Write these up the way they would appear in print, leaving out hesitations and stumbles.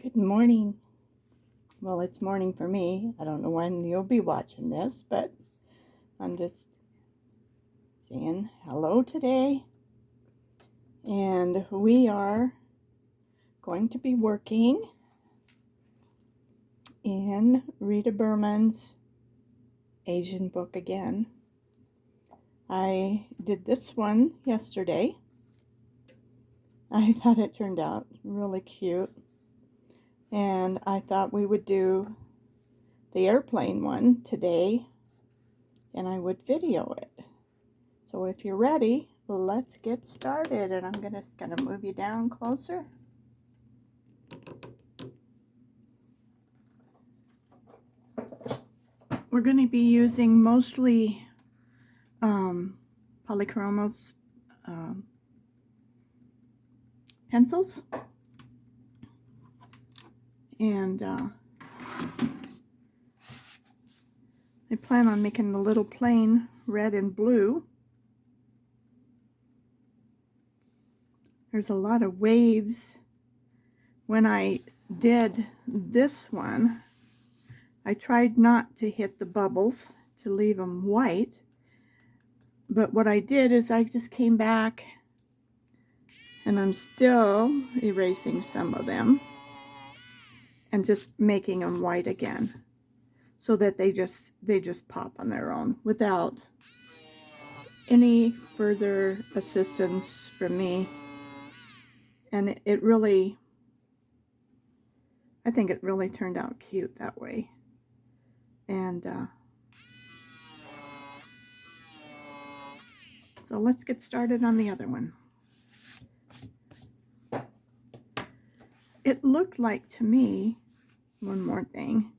Good morning. Well, it's morning for me. I don't know when you'll be watching this, but I'm just saying hello today. And we are going to be working in Rita Berman's Asian book again. I did this one yesterday. I thought it turned out really cute. And I thought we would do the airplane one today, and I would video it. So if you're ready, let's get started. And I'm just going to move you down closer. We're going to be using mostly polychromos pencils. And I plan on making the little plane red and blue. There's a lot of waves. When I did this one, I tried not to hit the bubbles, to leave them white. But what I did is I just came back, and I'm still erasing some of them and just making them white again, so that they just pop on their own without any further assistance from me. And it really, I think it really turned out cute that way. And so let's get started on the other one. It looked like to me, one more thing,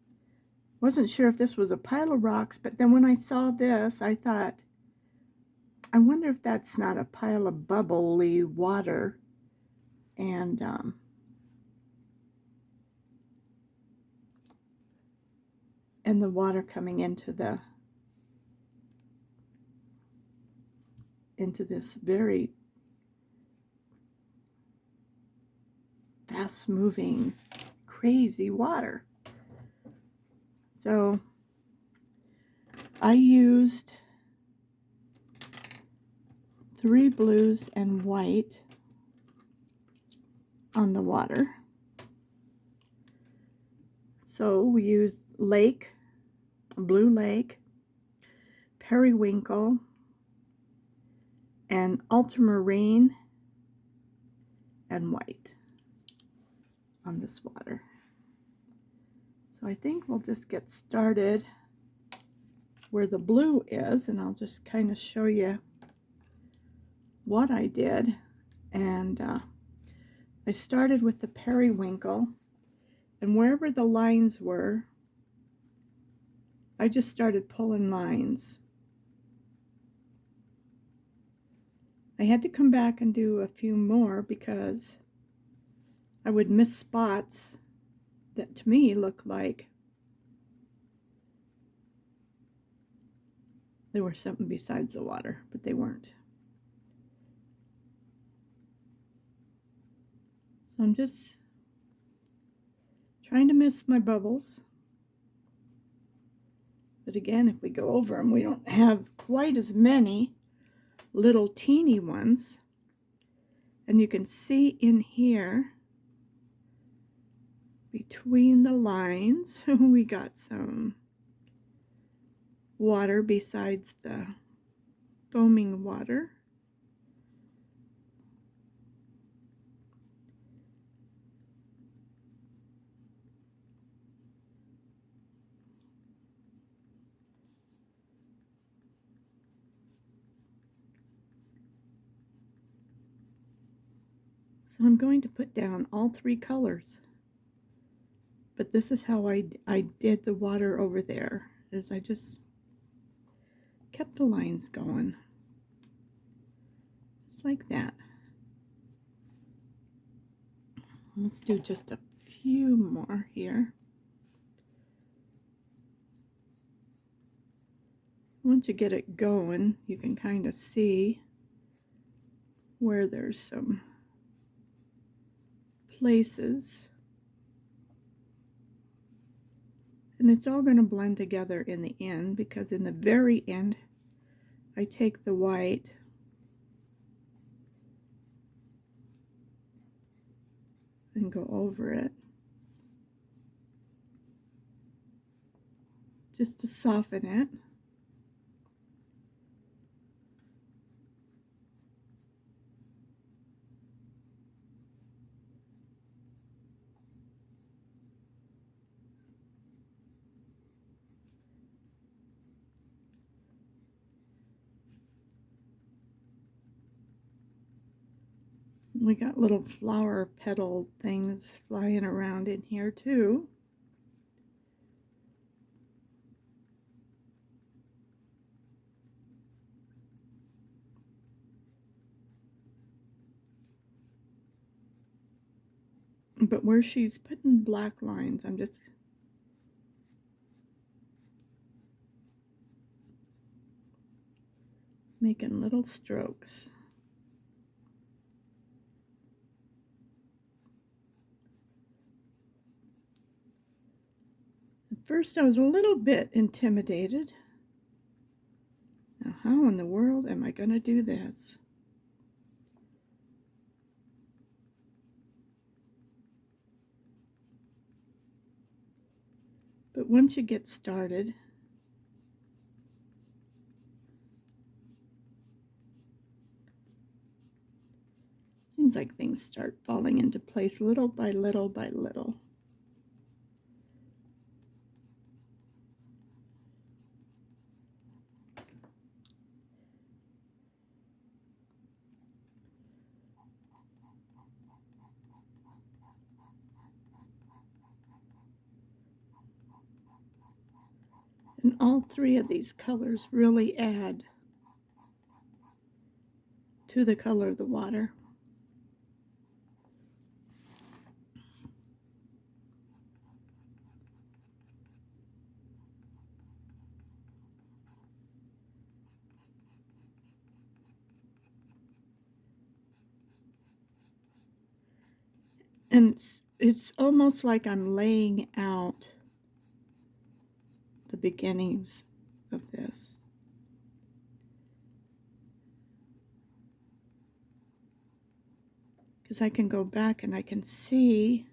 wasn't sure if this was a pile of rocks, but then when I saw this, I thought, I wonder if that's not a pile of bubbly water. And the water coming into this very fast moving, crazy water. So I used 3 blues and white on the water. So we used lake, a blue lake, periwinkle, and ultramarine and white on this water. So I think we'll just get started where the blue is, and I'll just kind of show you what I did. And I started with the periwinkle, and wherever the lines were, I just started pulling lines. I had to come back and do a few more because I would miss spots that to me looked like they were something besides the water, but they weren't. So I'm just trying to miss my bubbles. But again, if we go over them, we don't have quite as many little teeny ones. And you can see in here, between the lines, we got some water besides the foaming water. So I'm going to put down all 3 colors. But this is how I did the water over there, is I just kept the lines going. Just like that. Let's do just a few more here. Once you get it going, you can kind of see where there's some places And it's all going to blend together in the end, because in the very end I take the white and go over it just to soften it. We got little flower petal things flying around in here too. But where she's putting black lines, I'm just making little strokes. At first I was a little bit intimidated. Now how in the world am I going to do this? But once you get started, seems like things start falling into place little by little by little. And all three of these colors really add to the color of the water. And it's almost like I'm laying out the beginnings of this. Because I can go back and I can see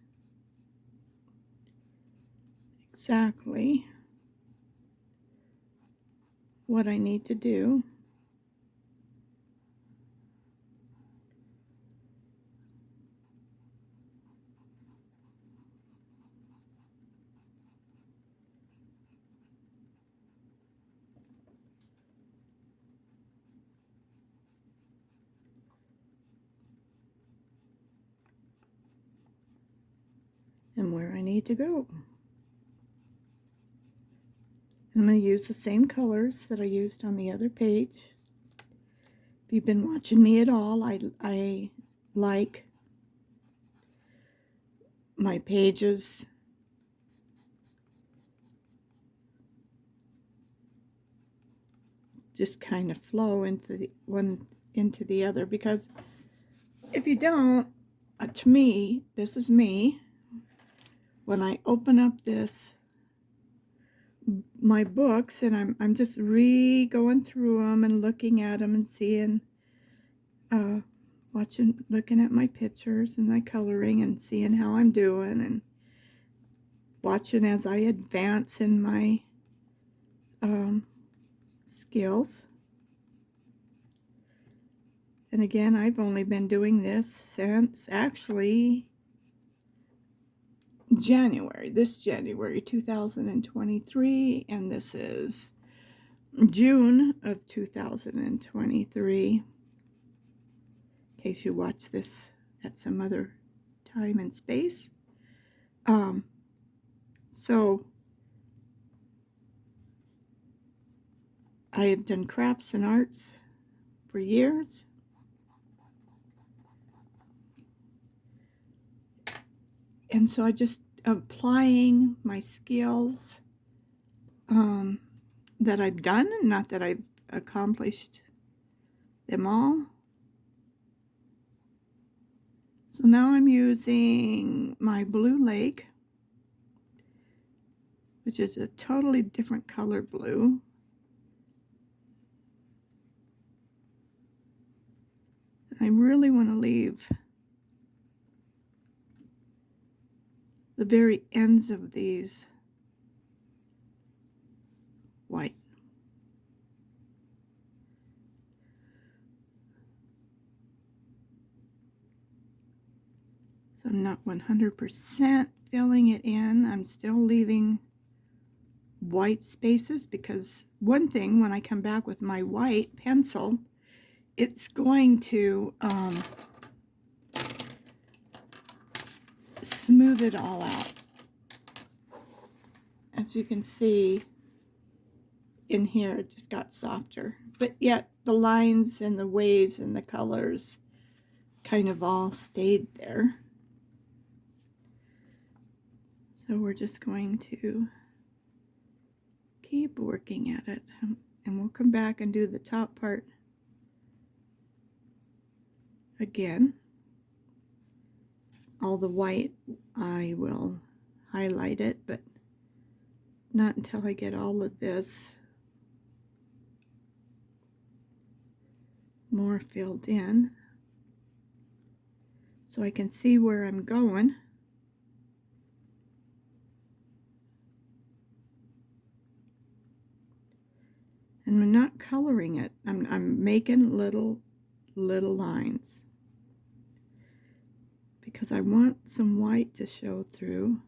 exactly what I need to do. And where I need to go. I'm going to use the same colors that I used on the other page. If you've been watching me at all, I like my pages just kind of flow into the one into the other, because if you don't, to me, this is me, when I open up my books and I'm just going through them and looking at them and seeing, looking at my pictures and my coloring and seeing how I'm doing, and watching as I advance in my skills. And again, I've only been doing this since actually this January 2023, and this is June of 2023, in case you watch this at some other time and space. So I have done crafts and arts for years. And so I just applying my skills that I've done, not that I've accomplished them all. So now I'm using my Blue Lake, which is a totally different color blue. I really want to leave the very ends of these white. So I'm not 100% filling it in. I'm still leaving white spaces, because one thing, when I come back with my white pencil, it's going to smooth it all out. As you can see in here, it just got softer, but yet the lines and the waves and the colors kind of all stayed there. So we're just going to keep working at it, and we'll come back and do the top part again. All the white, I will highlight it, but not until I get all of this more filled in, so I can see where I'm going. And I'm not coloring it. I'm making little lines, because I want some white to show through.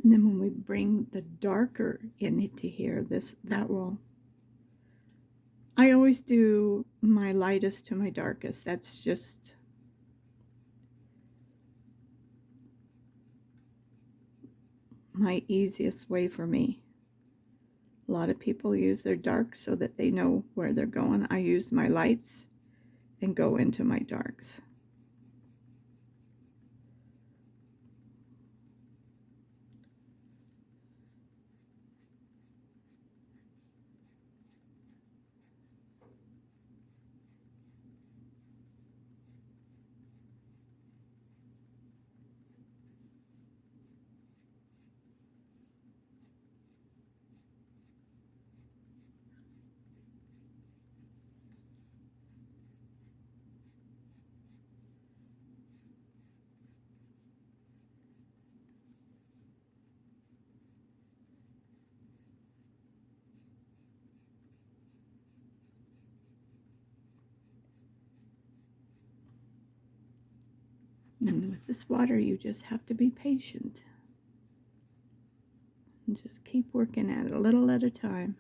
And then when we bring the darker into here, that will, I always do my lightest to my darkest. That's just my easiest way for me. A lot of people use their darks so that they know where they're going. I use my lights and go into my darks. And with this water, you just have to be patient and just keep working at it a little at a time.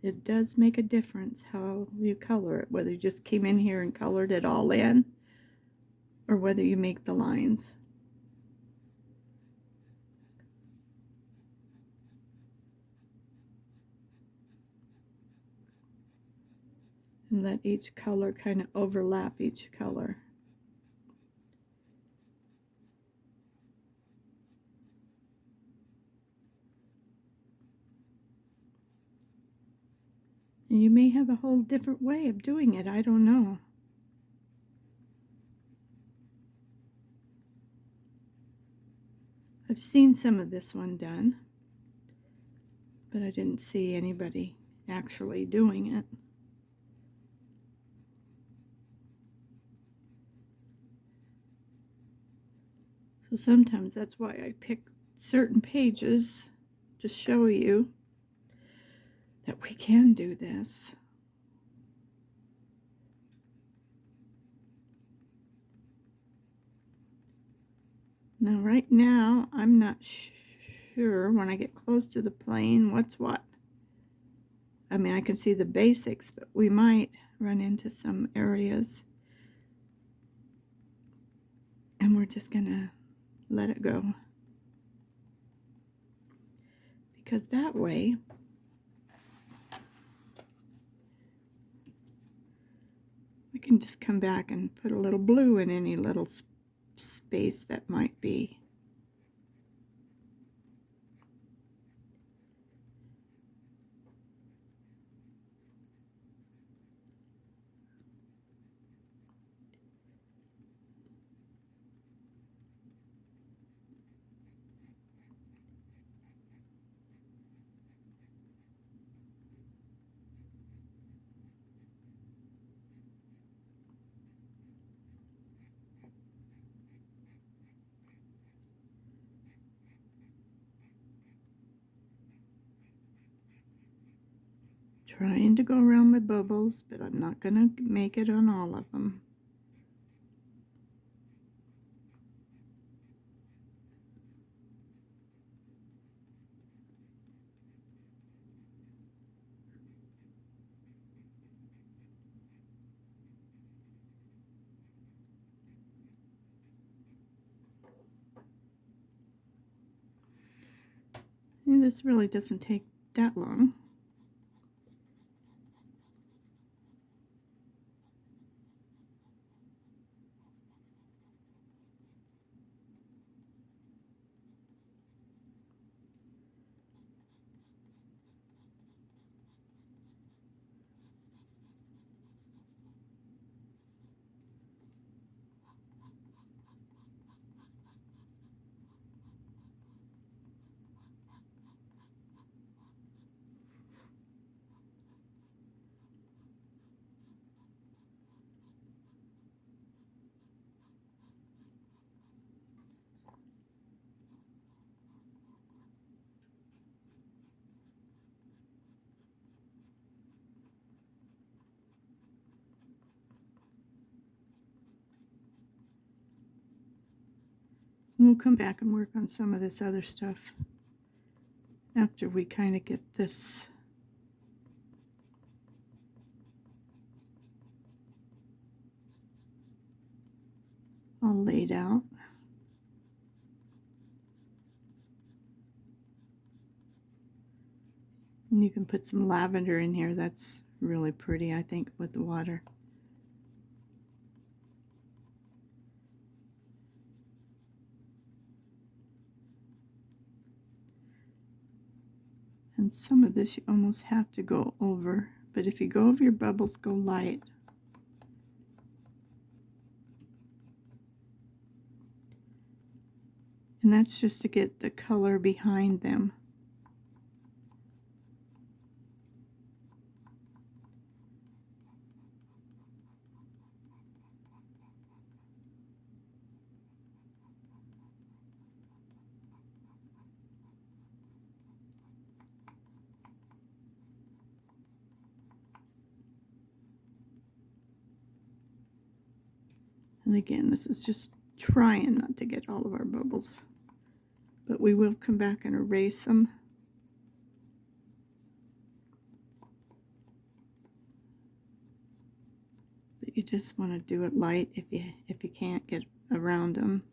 It does make a difference how you color it, whether you just came in here and colored it all in, or whether you make the lines. And let each color kind of overlap each color. And you may have a whole different way of doing it, I don't know. I've seen some of this one done, but I didn't see anybody actually doing it. So sometimes that's why I pick certain pages to show you that we can do this. Now right now, I'm not sure when I get close to the plane what's what. I mean, I can see the basics, but we might run into some areas. And we're just gonna let it go. Because that way, we can just come back and put a little blue in any little space that might be. Trying to go around my bubbles, but I'm not gonna make it on all of them. And this really doesn't take that long. We'll come back and work on some of this other stuff after we kind of get this all laid out. And you can put some lavender in here. That's really pretty, I think, with the water. And some of this you almost have to go over, but if you go over your bubbles, go light. And that's just to get the color behind them. And again, this is just trying not to get all of our bubbles. But we will come back and erase them. But you just want to do it light if you can't get around them.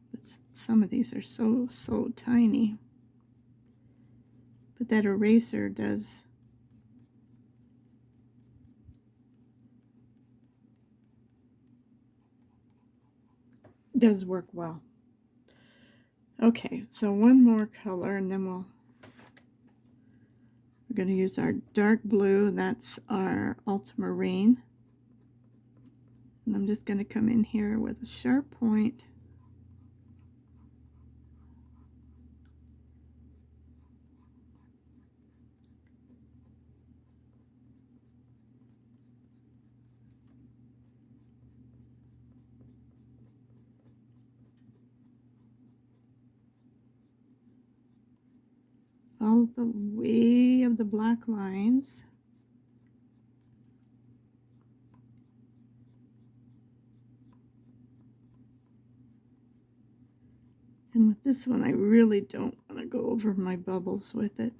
But some of these are so tiny. But that eraser does work well. Okay, so one more color and then we're going to use our dark blue. That's our ultramarine. And I'm just going to come in here with a sharp point. Follow the way of the black lines. And with this one, I really don't want to go over my bubbles with it.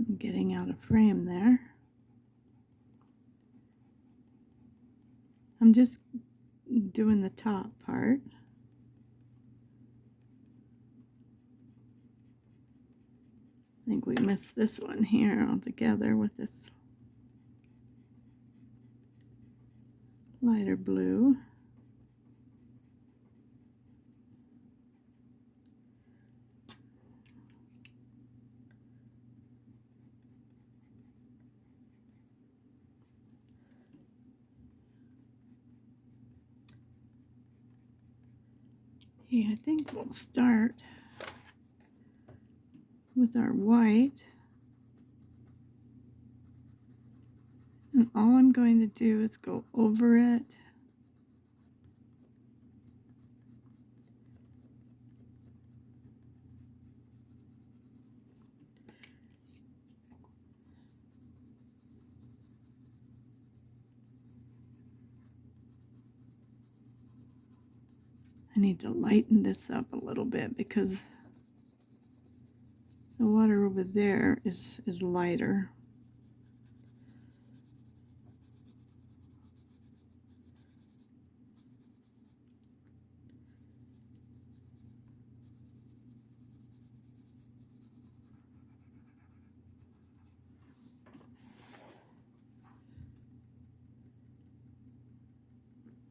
I'm getting out of frame there. I'm just doing the top part. I think we missed this one here altogether with this lighter blue. Okay, I think we'll start with our white. And all I'm going to do is go over it. I need to lighten this up a little bit because the water over there is lighter.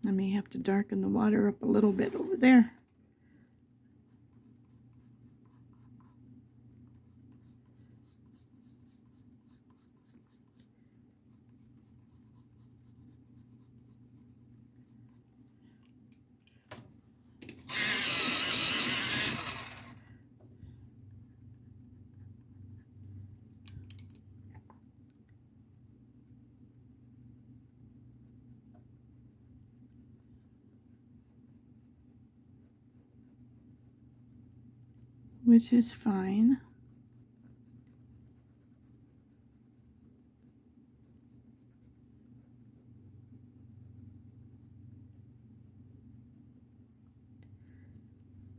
I may have to darken the water up a little bit over there. Which is fine.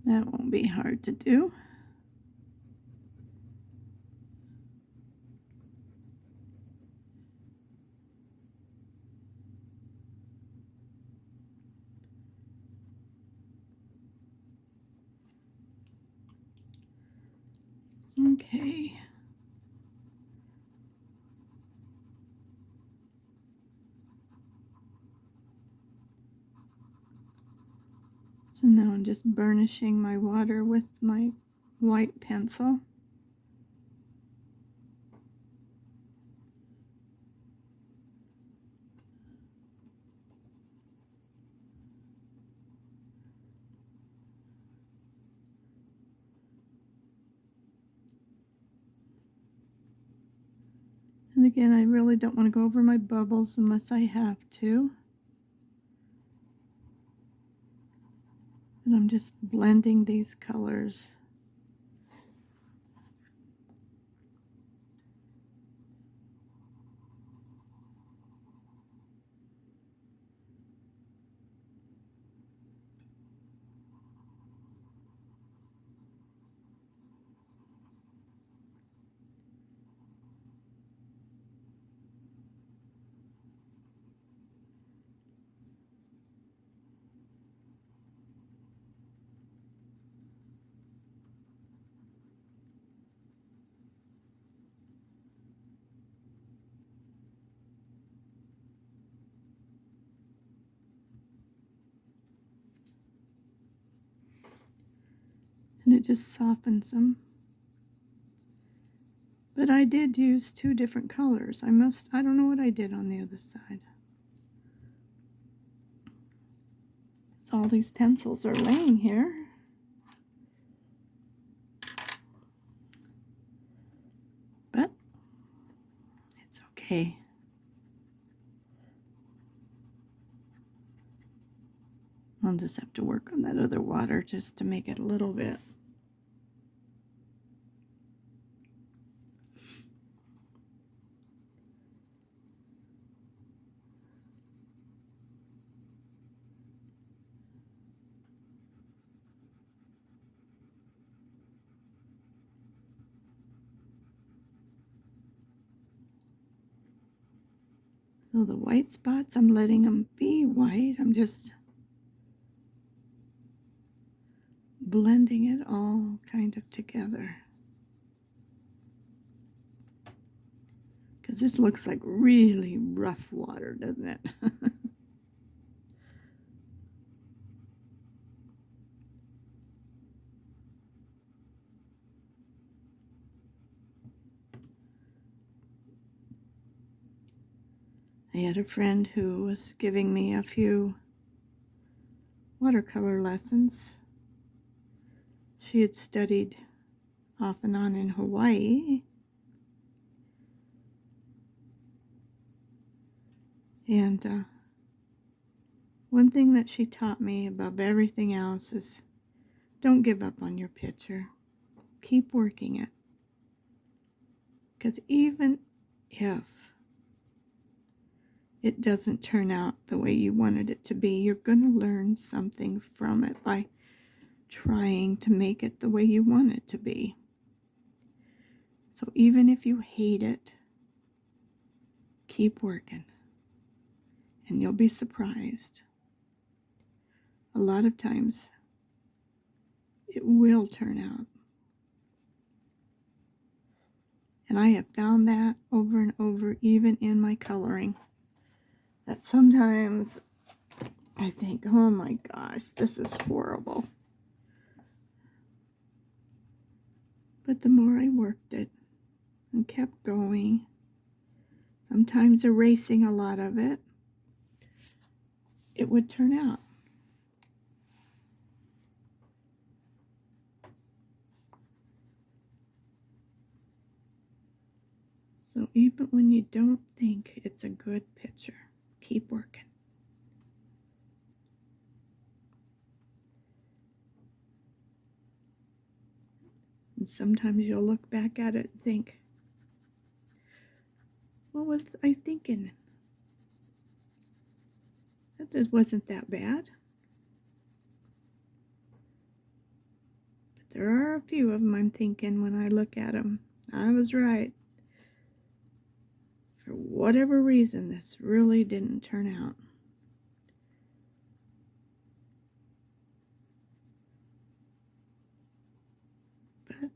That won't be hard to do. Okay. So now I'm just burnishing my water with my white pencil. And again, I really don't want to go over my bubbles unless I have to. And I'm just blending these colors. And it just softens them. But I did use 2 different colors. I don't know what I did on the other side. So all these pencils are laying here. But it's okay. I'll just have to work on that other water just to make it a little bit. So the white spots, I'm letting them be white. I'm just blending it all kind of together. Because this looks like really rough water, doesn't it? I had a friend who was giving me a few watercolor lessons. She had studied off and on in Hawaii. And one thing that she taught me above everything else is don't give up on your picture. Keep working it. Because even if it doesn't turn out the way you wanted it to be, you're going to learn something from it by trying to make it the way you want it to be. So even if you hate it, keep working. And you'll be surprised. A lot of times, it will turn out. And I have found that over and over, even in my coloring, that sometimes I think, oh my gosh, this is horrible. But the more I worked it and kept going, sometimes erasing a lot of it, it would turn out. So even when you don't think it's a good picture, keep working. And sometimes you'll look back at it and think, what was I thinking? That just wasn't that bad. But there are a few of them I'm thinking when I look at them, I was right. For whatever reason, this really didn't turn out. But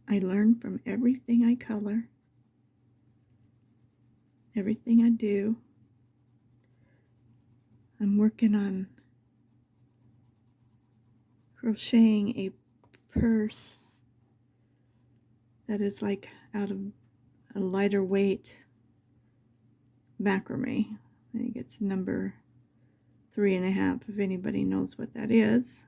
I learn from everything I color, everything I do. I'm working on crocheting a purse that is like out of a lighter weight macrame. I think it's number 3.5, if anybody knows what that is.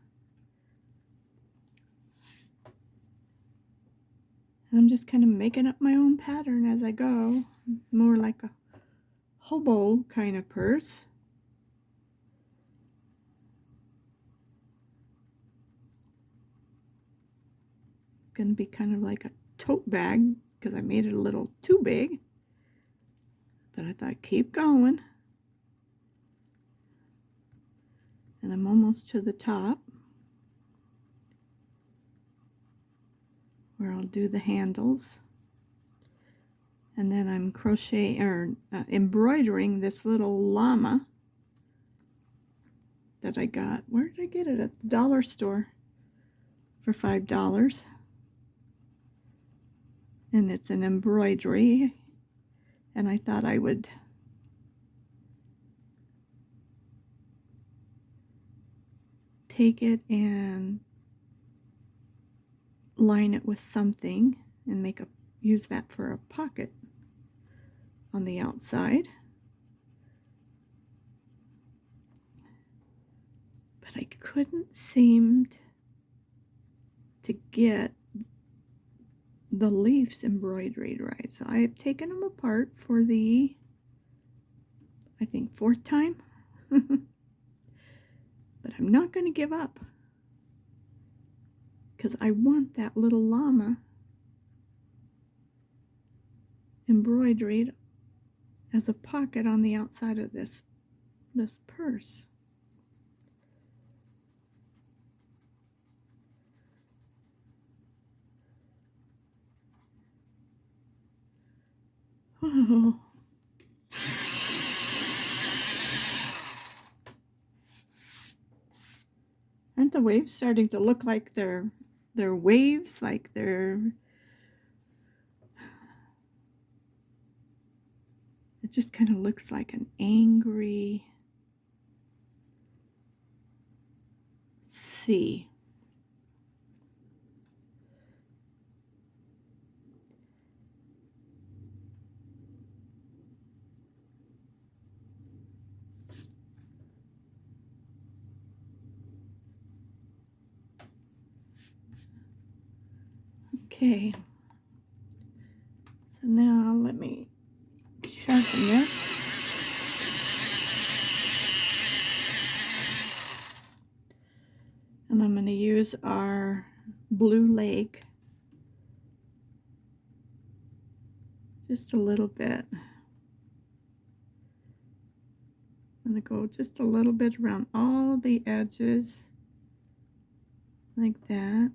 And I'm just kind of making up my own pattern as I go, more like a hobo kind of purse. Going to be kind of like a tote bag because I made it a little too big. But I thought, keep going. And I'm almost to the top where I'll do the handles. And then I'm embroidering this little llama that I got. Where did I get it? At the dollar store for $5. And it's an embroidery. And I thought I would take it and line it with something and make a use that for a pocket on the outside. But I couldn't seem to get the leaves embroidered right. So I have taken them apart for the, I think, 4th time. But I'm not going to give up, because I want that little llama embroidered as a pocket on the outside of this purse. Oh. Aren't the waves starting to look like they're waves, like they're... It just kind of looks like an angry sea. Okay, so now let me sharpen this. And I'm going to use our Blue Lake just a little bit. I'm going to go just a little bit around all the edges, like that.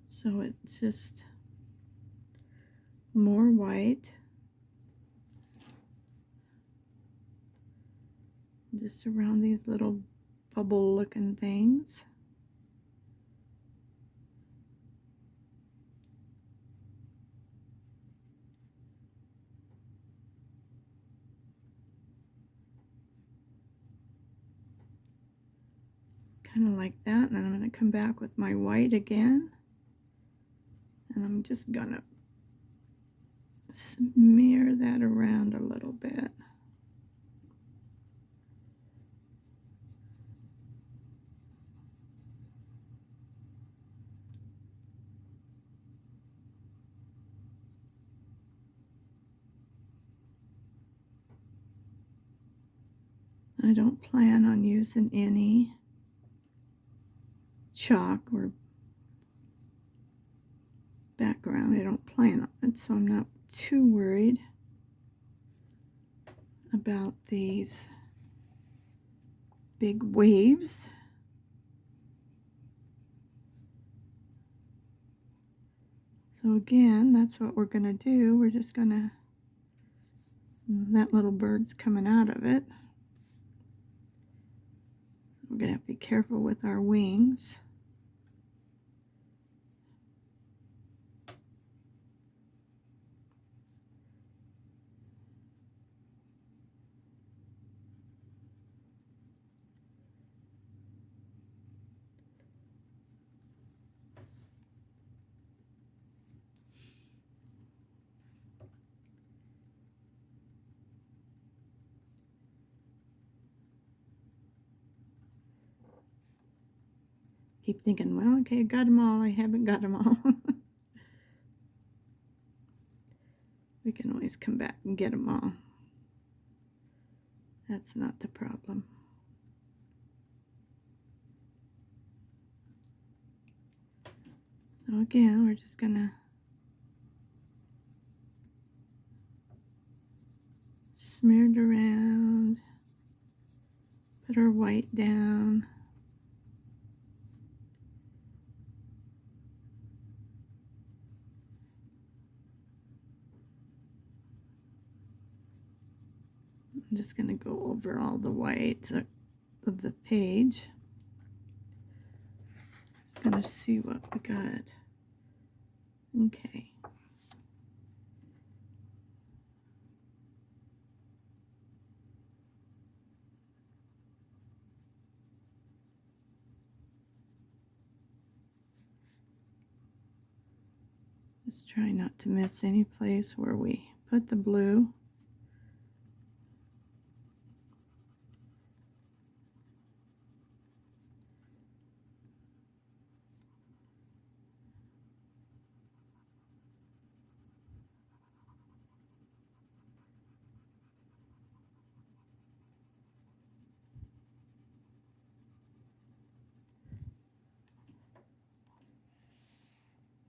So it's just more white. Just around these little bubble looking things. Kind of like that. And then I'm going to come back with my white again. And I'm just going to smear that around a little bit. I don't plan on using any chalk or background. I don't plan on it, so I'm not too worried about these big waves. So again, that's what we're going to do. We're just going to, that little bird's coming out of it. We're going to have to be careful with our wings. Keep thinking, well, okay, I got them all. I haven't got them all. We can always come back and get them all. That's not the problem. So again, we're just going to smear it around, put our white down. I'm just going to go over all the white of the page. Just going to see what we got. Okay. Just try not to miss any place where we put the blue.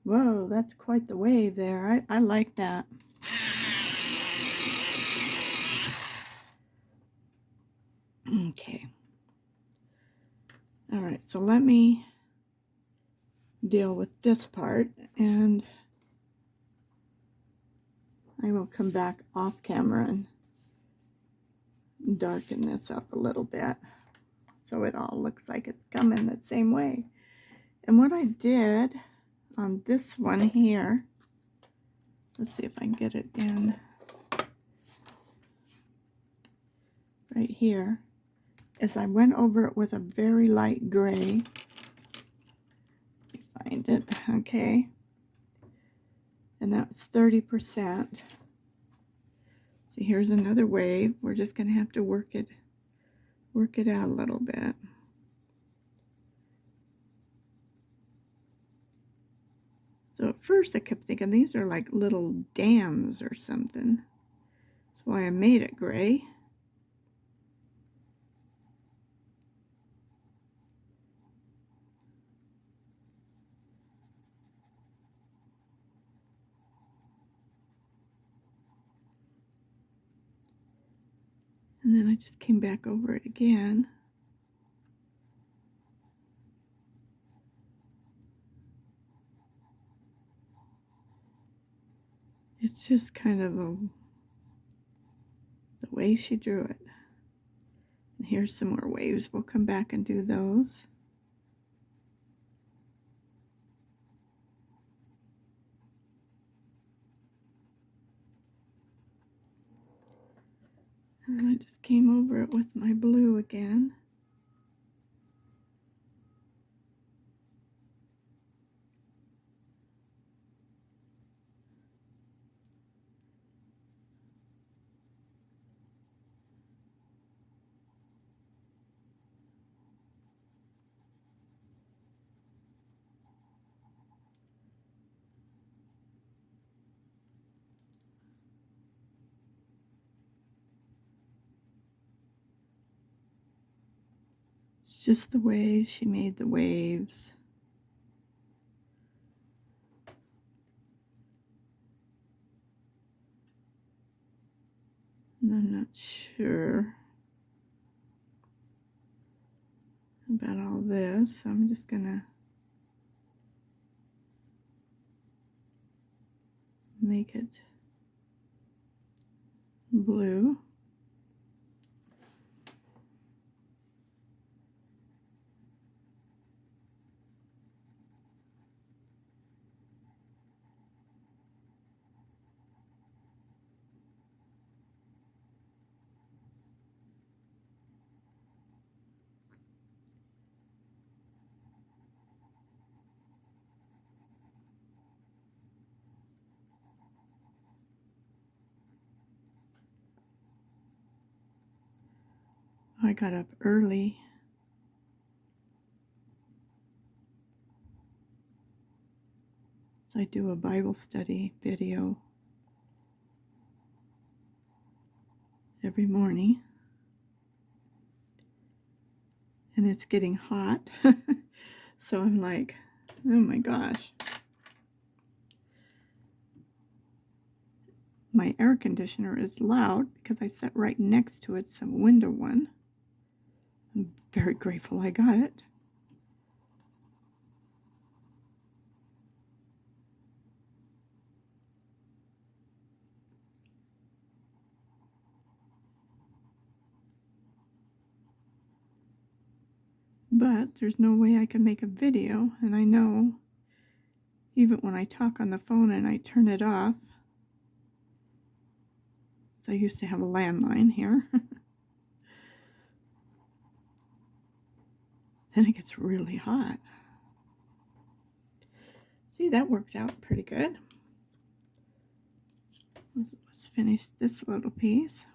Whoa, that's quite the wave there. I like that. Okay. All right, so let me deal with this part, and I will come back off camera and darken this up a little bit so it all looks like it's coming the same way. And what I did on this one here, let's see if I can get it in right here, is I went over it with a very light gray. Let me find it, okay. And that's 30%. So here's another wave. We're just going to have to work it out a little bit. So at first I kept thinking these are like little dams or something. That's why I made it gray. And then I just came back over it again. It's just kind of the way she drew it. And here's some more waves. We'll come back and do those. And then I just came over it with my blue again. It's just the way she made the waves. And I'm not sure about all this, so I'm just gonna make it blue. I got up early. So I do a Bible study video every morning. And it's getting hot. So I'm like, oh my gosh. My air conditioner is loud because I sat right next to it. It's a window one. I'm very grateful I got it. But there's no way I can make a video, and I know even when I talk on the phone and I turn it off, I used to have a landline here, then it gets really hot. See, that works out pretty good. finish this little piece.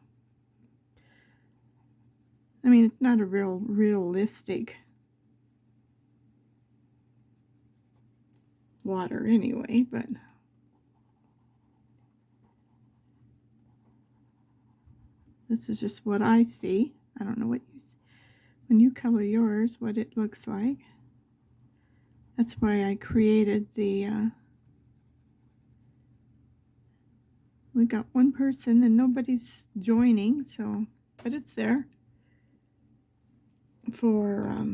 I mean, it's not a realistic water anyway, but this is just what I see. I don't know what you see. When you color yours, what it looks like. That's why I created the, we got one person and nobody's joining, so, but it's there for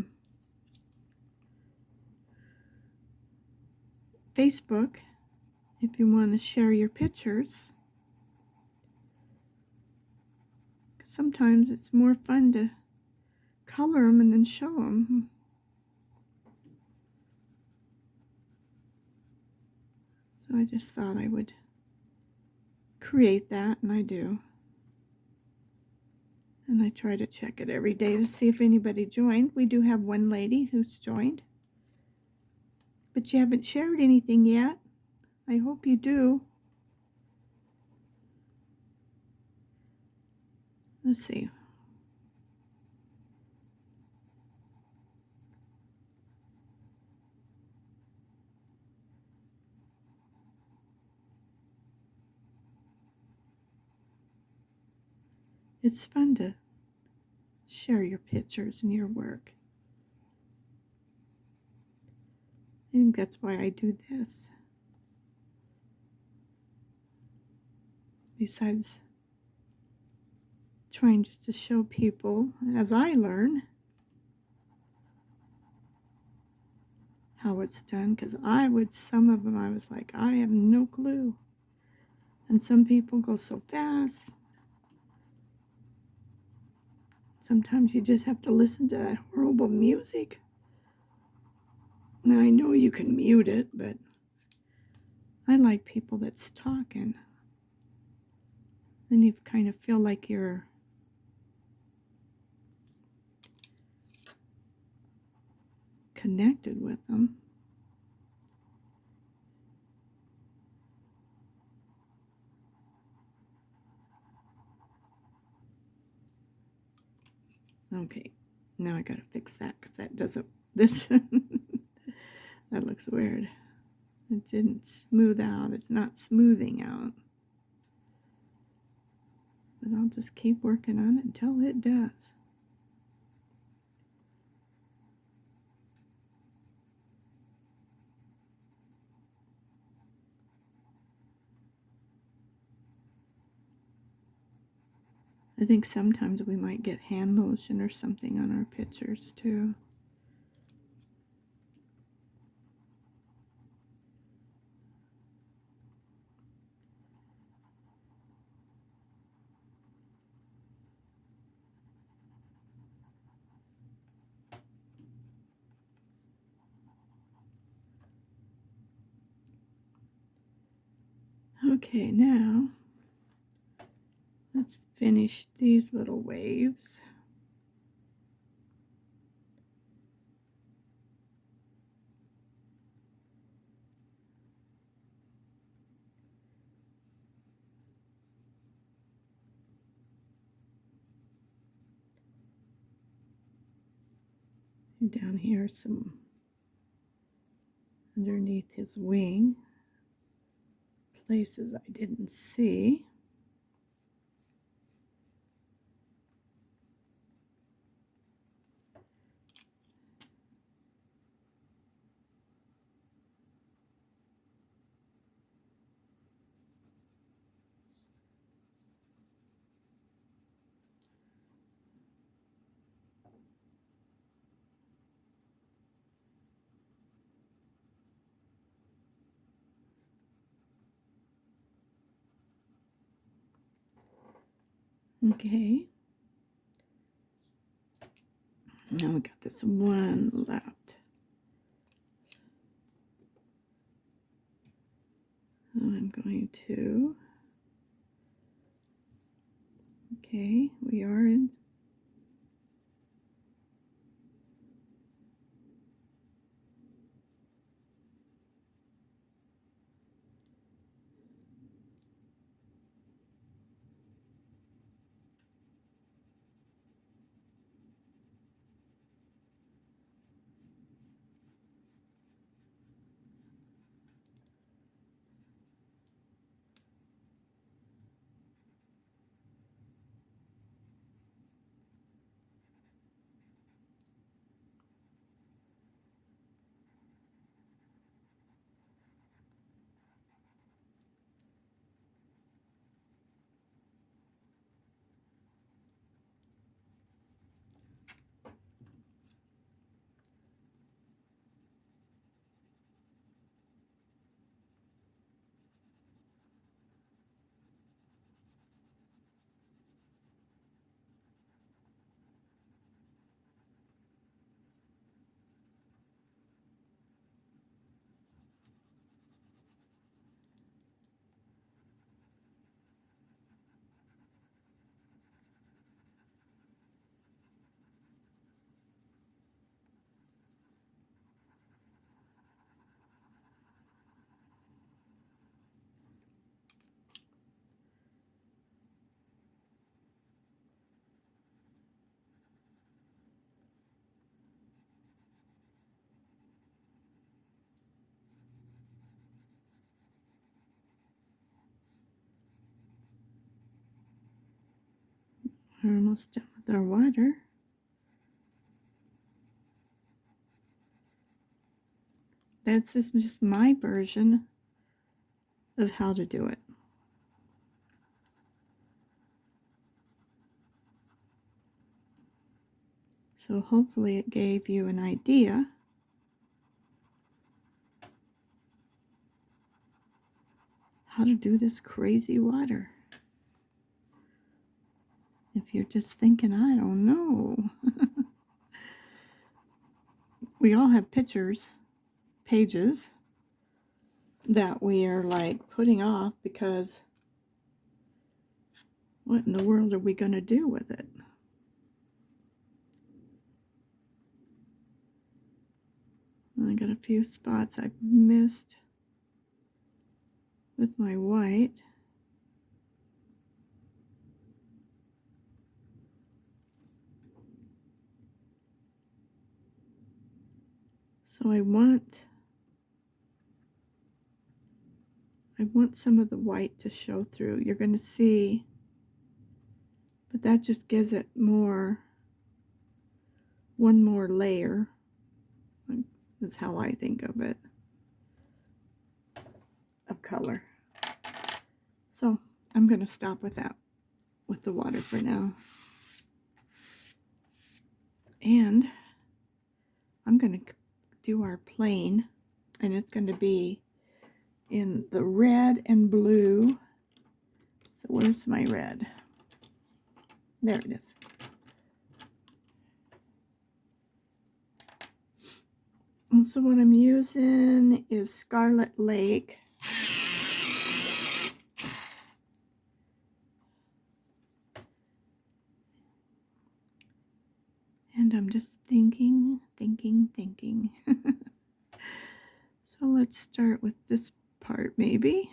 Facebook if you want to share your pictures. Sometimes it's more fun to color them and then show them. So I just thought I would create that, and I do. And I try to check it every day to see if anybody joined. We do have one lady who's joined. But you haven't shared anything yet. I hope you do. Let's see. It's fun to share your pictures and your work. I think that's why I do this. Besides trying just to show people as I learn how it's done, because some of them I was like, I have no clue. And some people go so fast. Sometimes you just have to listen to that horrible music. Now I know you can mute it, but I like people that's talking. Then you kind of feel like you're connected with them. Okay, now I gotta fix that because that doesn't, that looks weird. It didn't smooth out. It's not smoothing out. But I'll just keep working on it until it does. I think sometimes we might get hand lotion or something on our pictures too. Okay, now let's finish these little waves. And down here, some underneath his wing, places I didn't see. Okay. Now we got this one left. I'm going to, okay, we are in. We're almost done with our water. This is just my version of how to do it. So hopefully it gave you an idea how to do this crazy water. If you're just thinking, I don't know. We all have pages that we are like putting off because what in the world are we going to do with it? I got a few spots I've missed with my white. So I want some of the white to show through. You're going to see, but that just gives it one more layer. That's how I think of it, of color. So I'm going to stop with that, with the water for now. And I'm going to do our plain, and it's going to be in the red and blue. So where's my red? There it is. And so what I'm using is Scarlet Lake. And I'm just thinking. So let's start with this part maybe.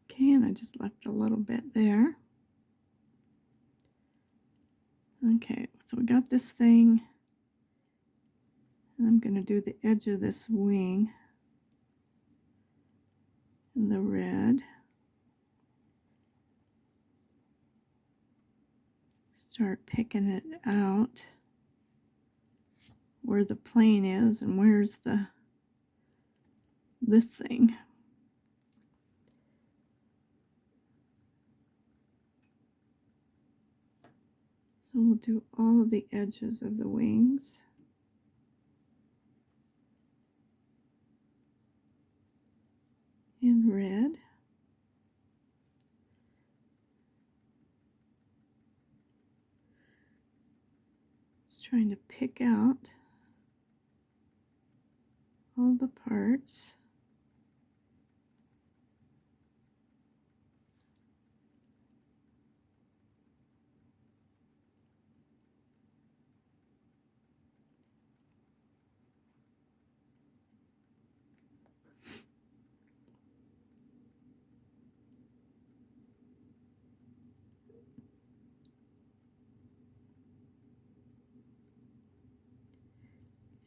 Okay, and I just left a little bit there. Okay, so we got this thing. And I'm going to do the edge of this wing in the red. Start picking it out where the plane is and where's this thing. So we'll do all of the edges of the wings. In red. Just trying to pick out all the parts.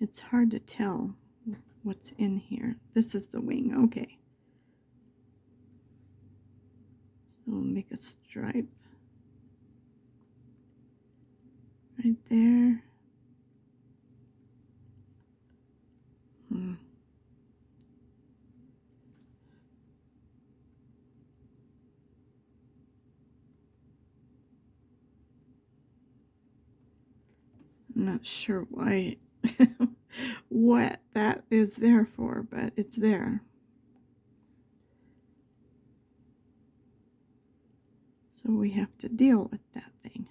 It's hard to tell what's in here. This is the wing, okay. So we'll make a stripe right there. I'm not sure why, what that is there for, but it's there. So we have to deal with that thing.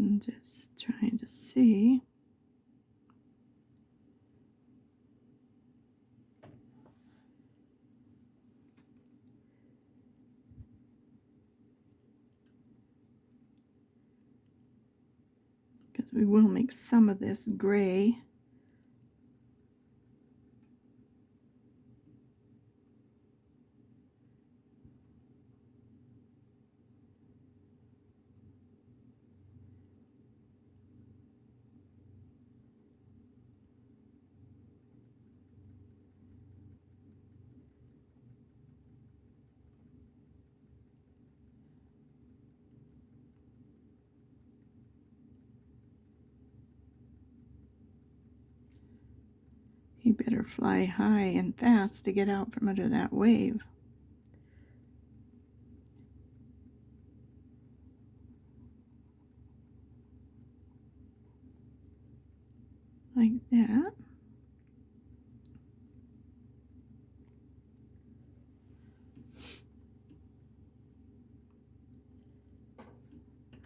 I'm just trying to see. Because we will make some of this gray. He better fly high and fast to get out from under that wave. Like that.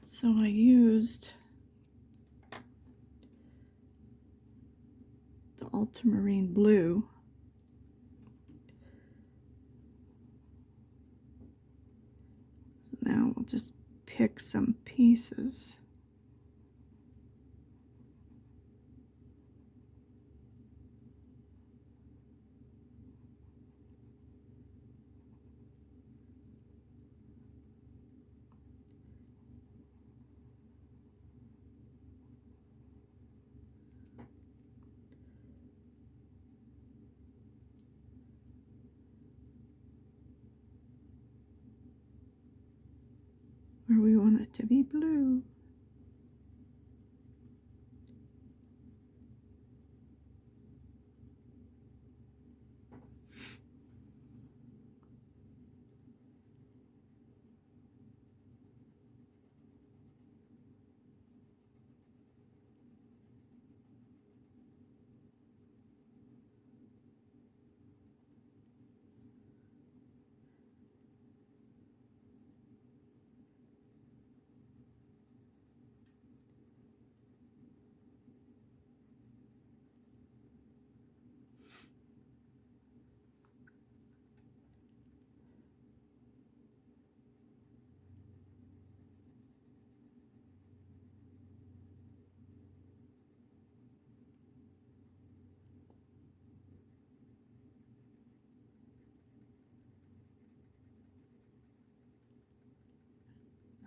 So I used the ultramarine blue. So now we'll just pick some pieces. Where we want it to be blue.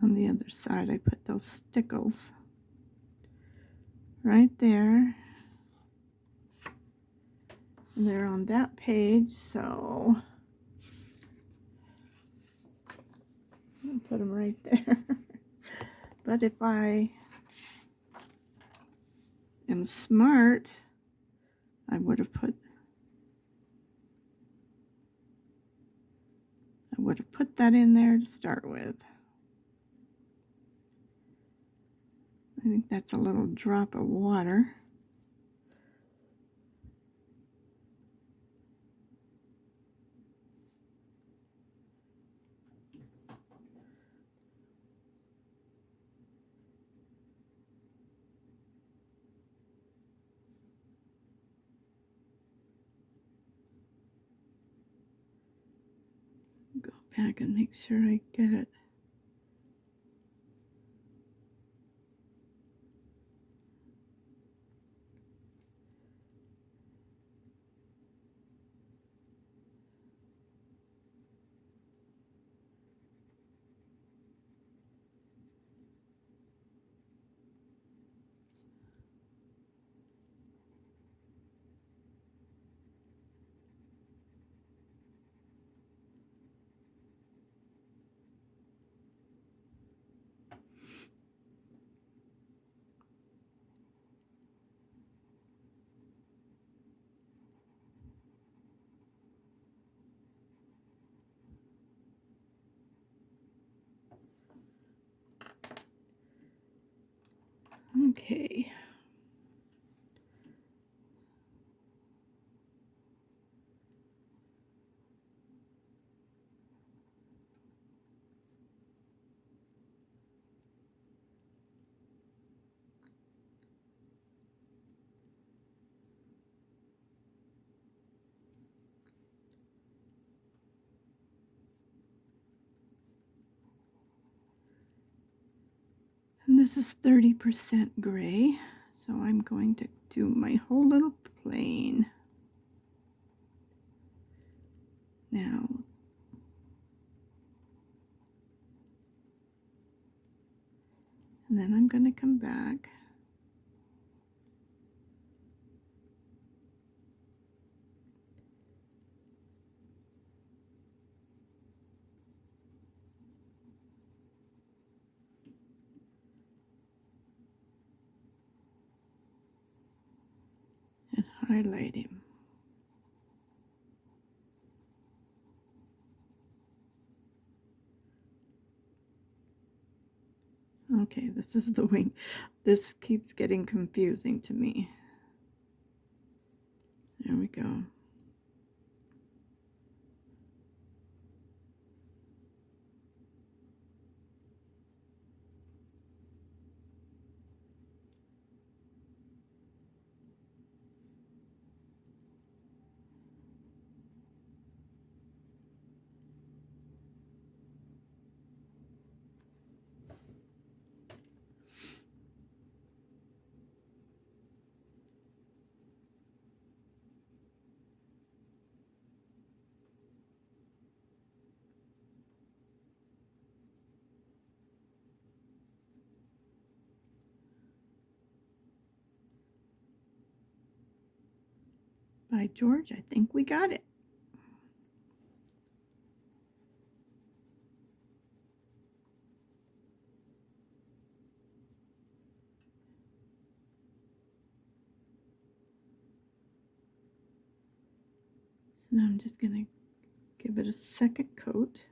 On the other side, I put those stickles right there. And they're on that page, so I'll put them right there. But if I am smart, I would have put that in there to start with. I think that's a little drop of water. Go back and make sure I get it. Okay. this is 30% gray, so I'm going to do my whole little plane. Now, and then I'm going to come back and highlight him. Okay, this is the wing. This keeps getting confusing to me. There we go. By George, I think we got it. So now I'm just going to give it a second coat.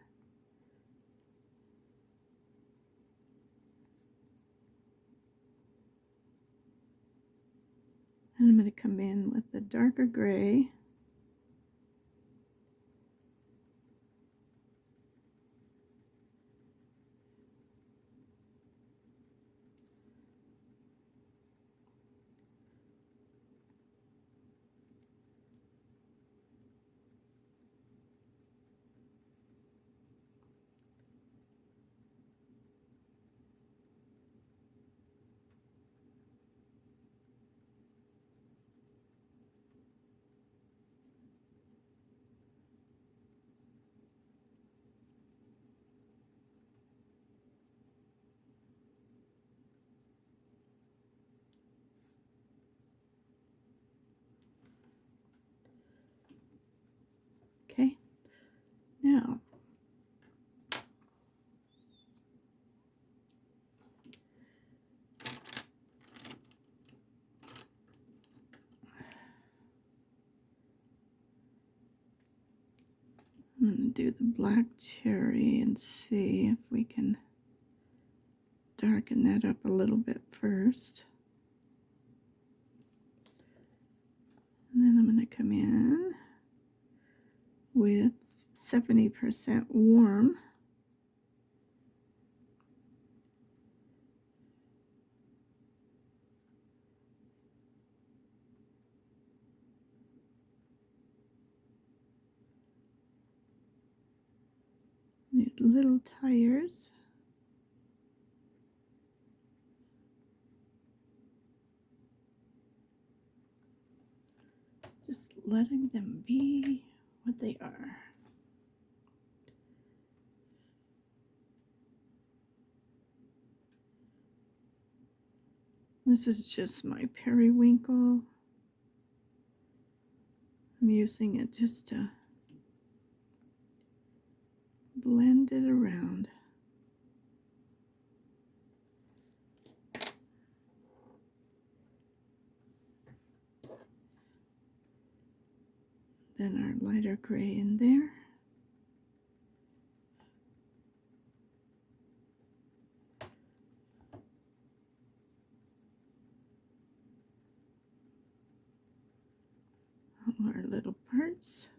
And I'm going to come in with the darker gray. Okay, now I'm going to do the black cherry and see if we can darken that up a little bit first. And then I'm going to come in with 70% warm. These little tires. Just letting them be what they are. This is just my periwinkle. I'm using it just to blend it around. Then our lighter gray in there. All our little parts.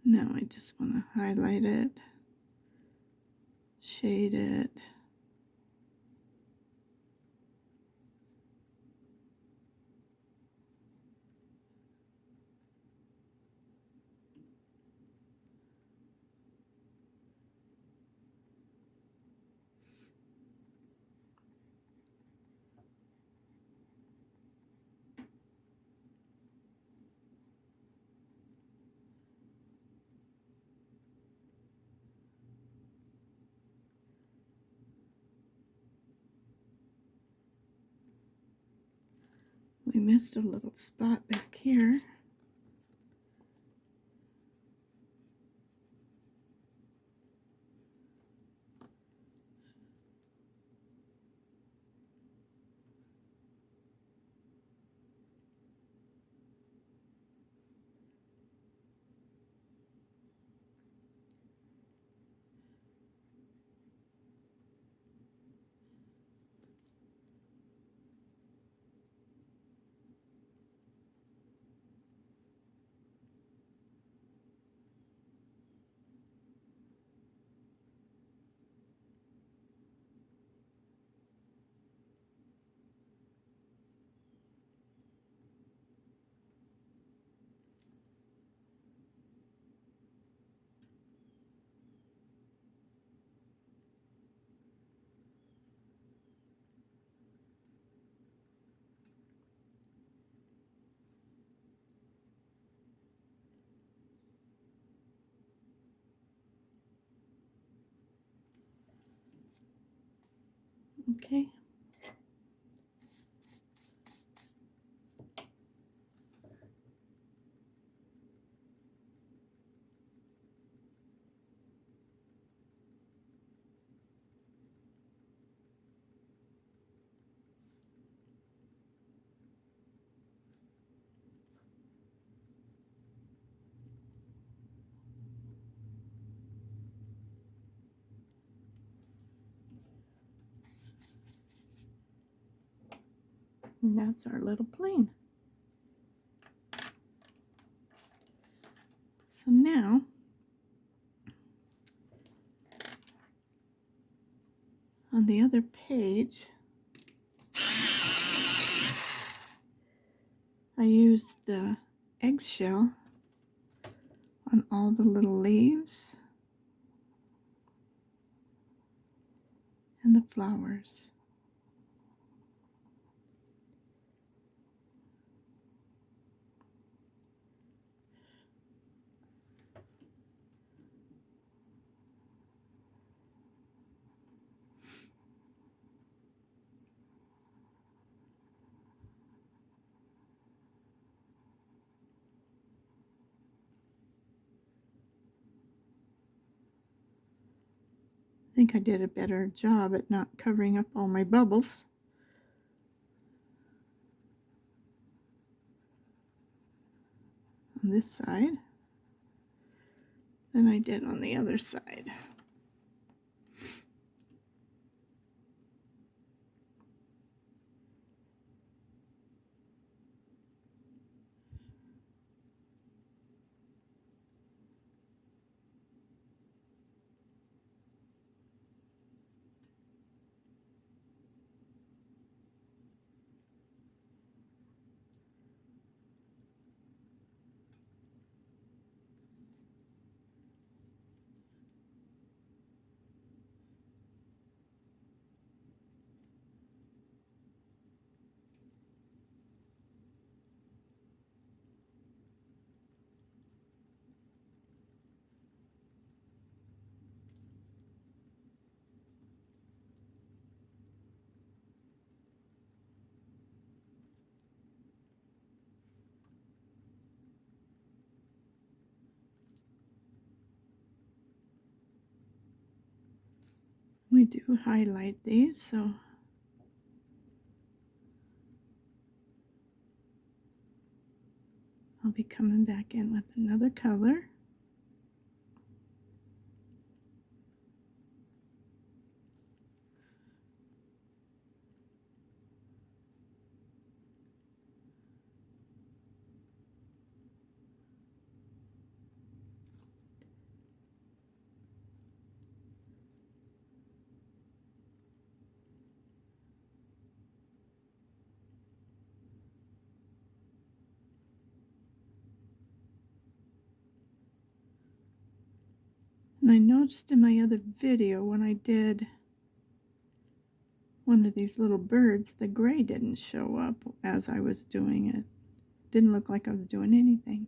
Now I just want to highlight it, shade it. missed a little spot back here. Okay. And that's our little plane. So now, on the other page, I used the eggshell on all the little leaves and the flowers. I think I did a better job at not covering up all my bubbles. On this side than I did on the other side. We do highlight these, so I'll be coming back in with another color. And I noticed in my other video when I did one of these little birds, the gray didn't show up as I was doing it. Didn't look like I was doing anything.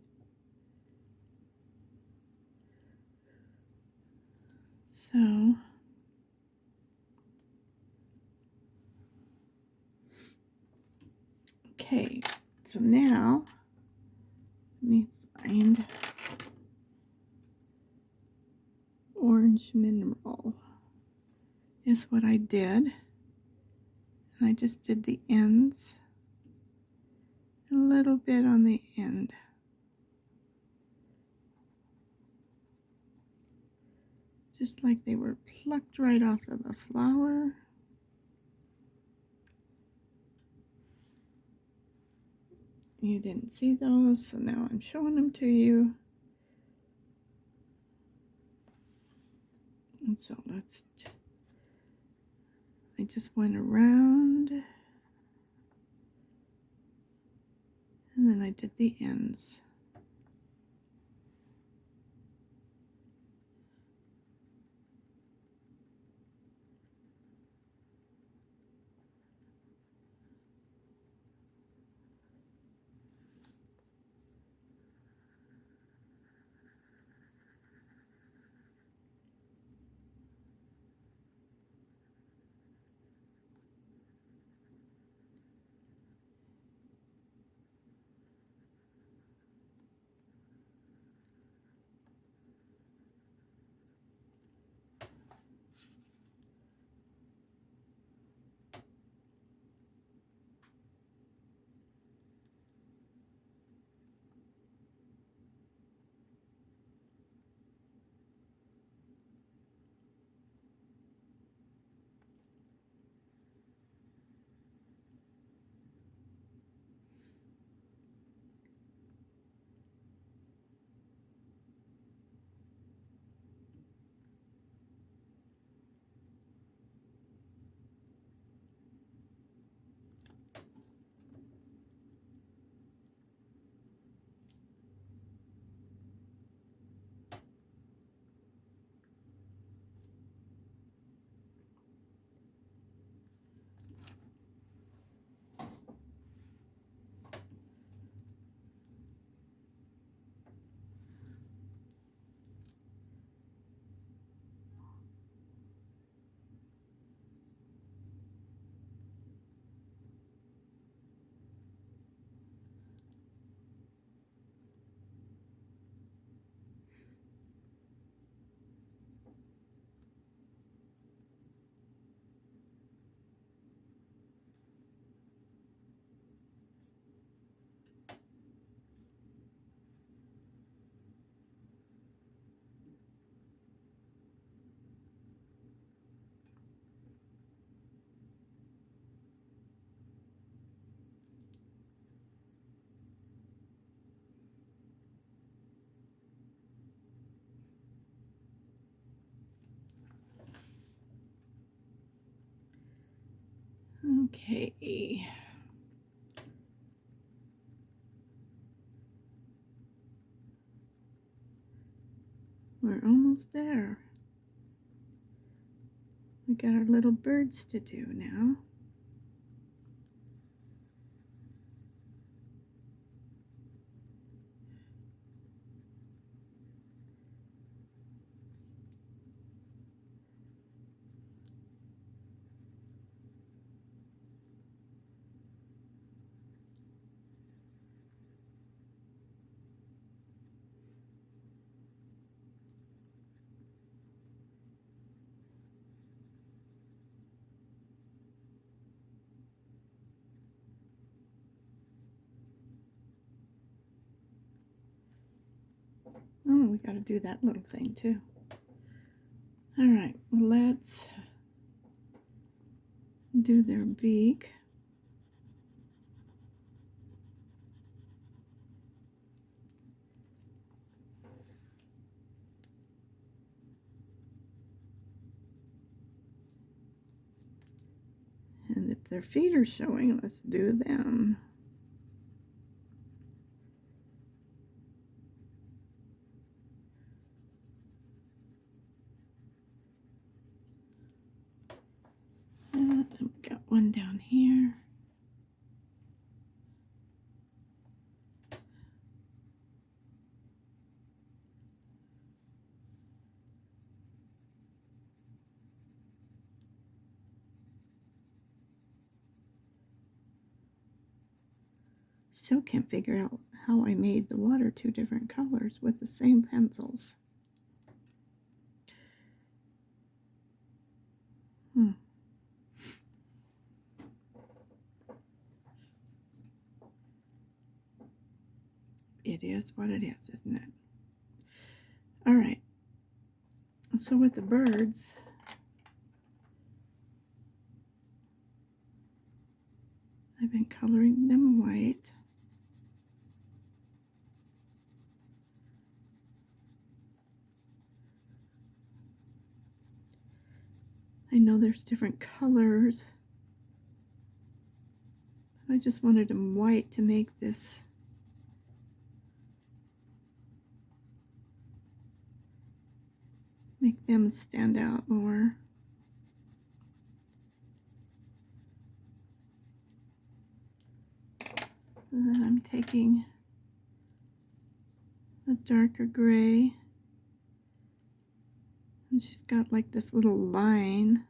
So okay, so now, let me find orange mineral is what I did. And I just did the ends, a little bit on the end. Just like they were plucked right off of the flower. You didn't see those, so now I'm showing them to you. And so I just went around, and then I did the ends. Okay. We're almost there. We got our little birds to do now. Oh, we got to do that little thing too. All right, let's do their beak. And if their feet are showing, let's do them. And I've got one down here. Still can't figure out how I made the water two different colors with the same pencils. It is what it is, isn't it? All right. So with the birds, I've been coloring them white. I know there's different colors. I just wanted them white to make this them stand out more. And then I'm taking a darker gray, and she's got like this little line.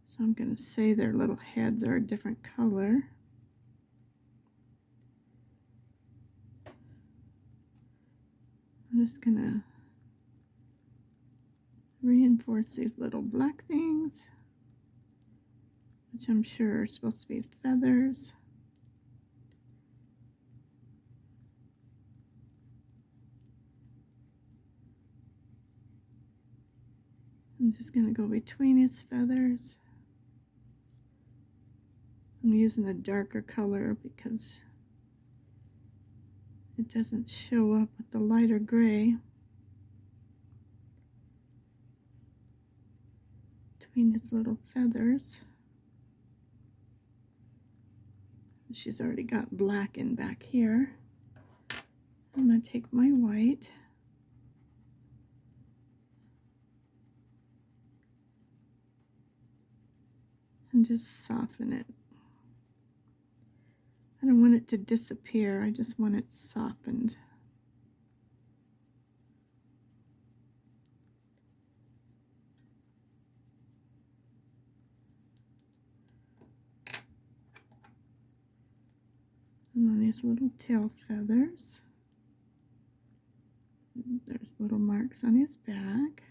So I'm going to say their little heads are a different color. I'm just going to reinforce these little black things, which I'm sure are supposed to be feathers. I'm just going to go between his feathers. I'm using a darker color because it doesn't show up with the lighter gray. Between his little feathers. She's already got black in back here. I'm going to take my white and just soften it. I don't want it to disappear, I just want it softened. And on these little tail feathers, there's little marks on his back.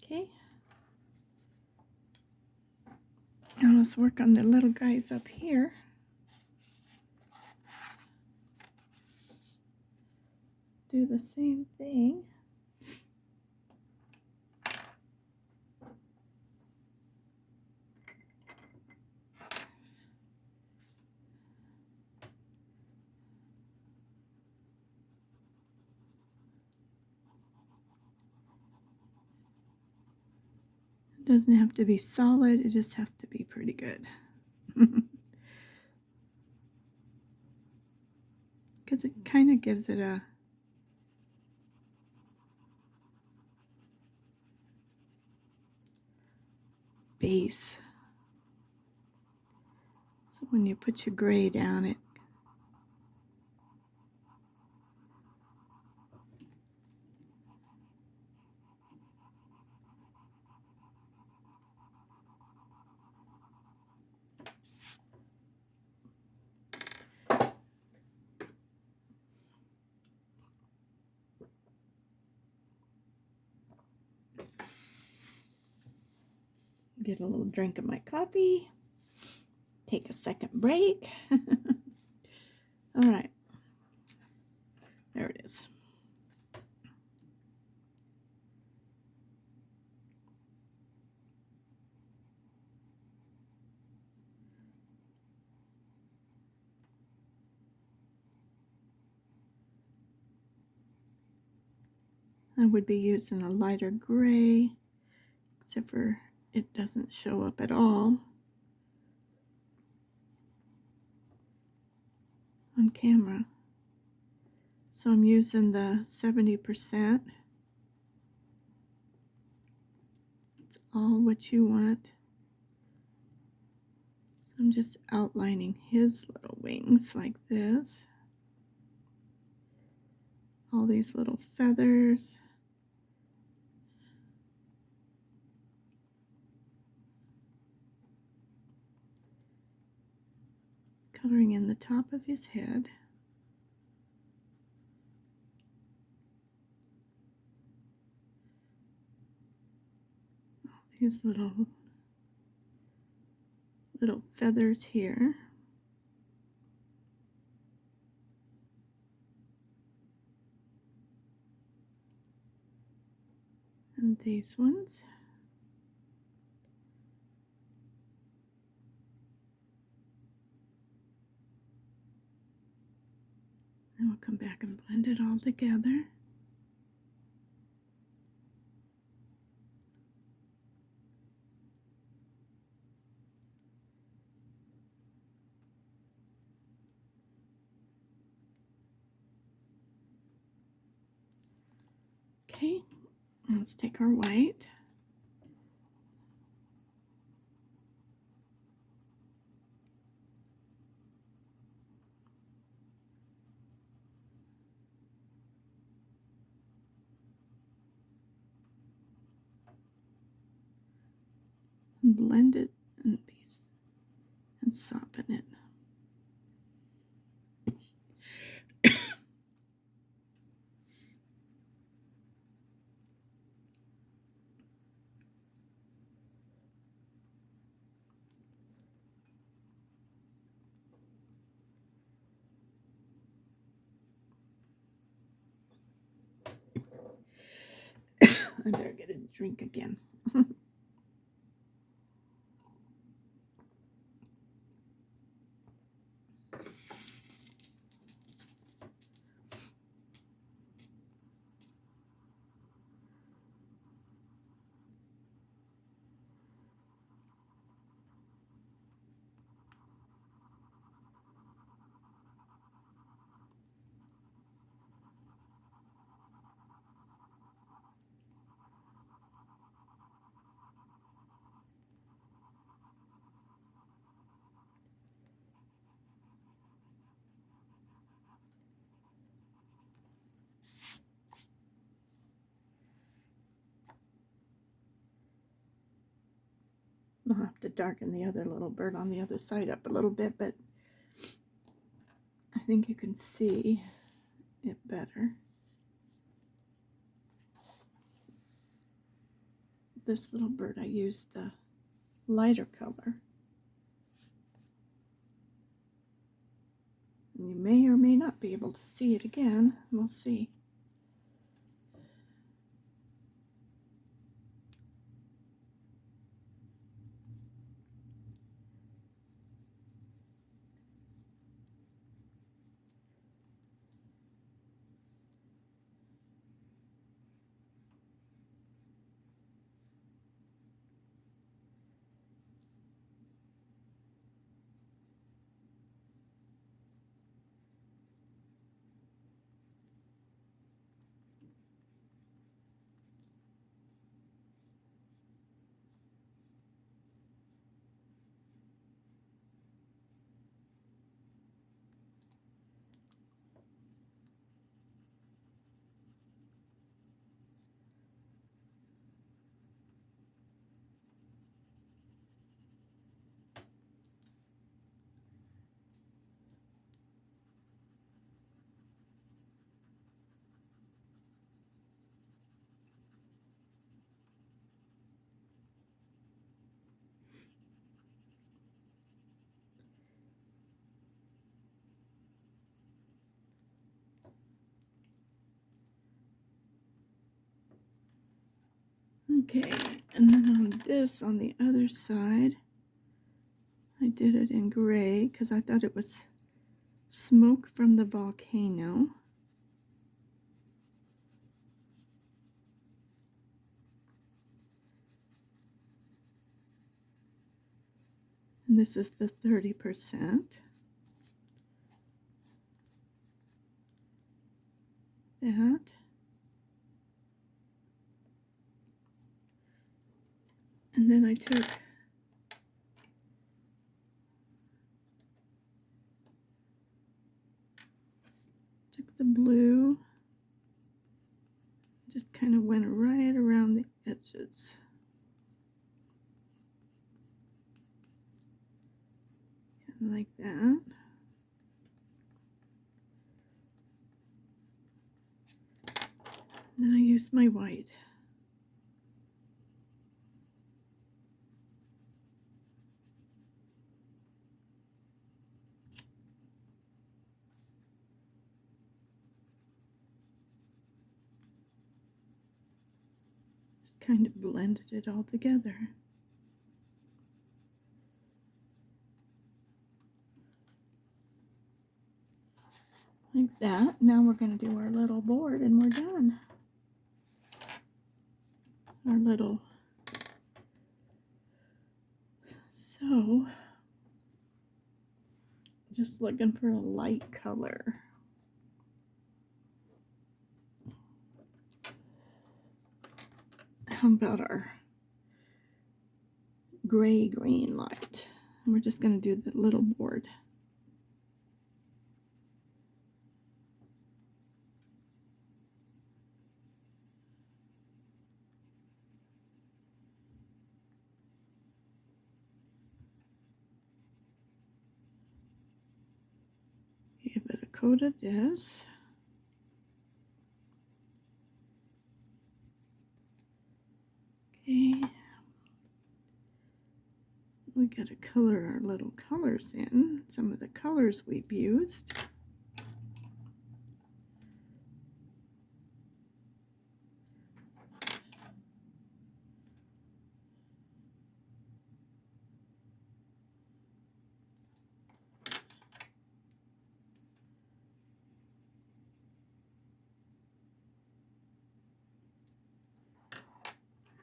Okay. Now let's work on the little guys up here. Do the same thing. It doesn't have to be solid, it just has to be pretty good. Because it kind of gives it a base. So when you put your gray down, it get a little drink of my coffee, take a second break. All right, there it is. I would be using a lighter gray, except for it doesn't show up at all on camera. So I'm using the 70%. It's all what you want. So I'm just outlining his little wings like this. All these little feathers. Coloring in the top of his head. All these little feathers here. And these ones. Then we'll come back and blend it all together. Okay, let's take our white. And blend it and soften it. I better get a drink again. I'll have to darken the other little bird on the other side up a little bit, but I think you can see it better. This little bird, I used the lighter color. And you may or may not be able to see it again. We'll see. Okay, and then on this, on the other side, I did it in gray because I thought it was smoke from the volcano. And this is the 30%. That. And then I took the blue, just kind of went right around the edges. Kind of like that. And then I used my white. Just kind of blended it all together. Like that. Now we're going to do our little board and we're done. Our little. So, just looking for a light color. How about our gray green light? And we're just going to do the little board. Give it a coat of this. Okay. We got to color our little colors in. Some of the colors we've used.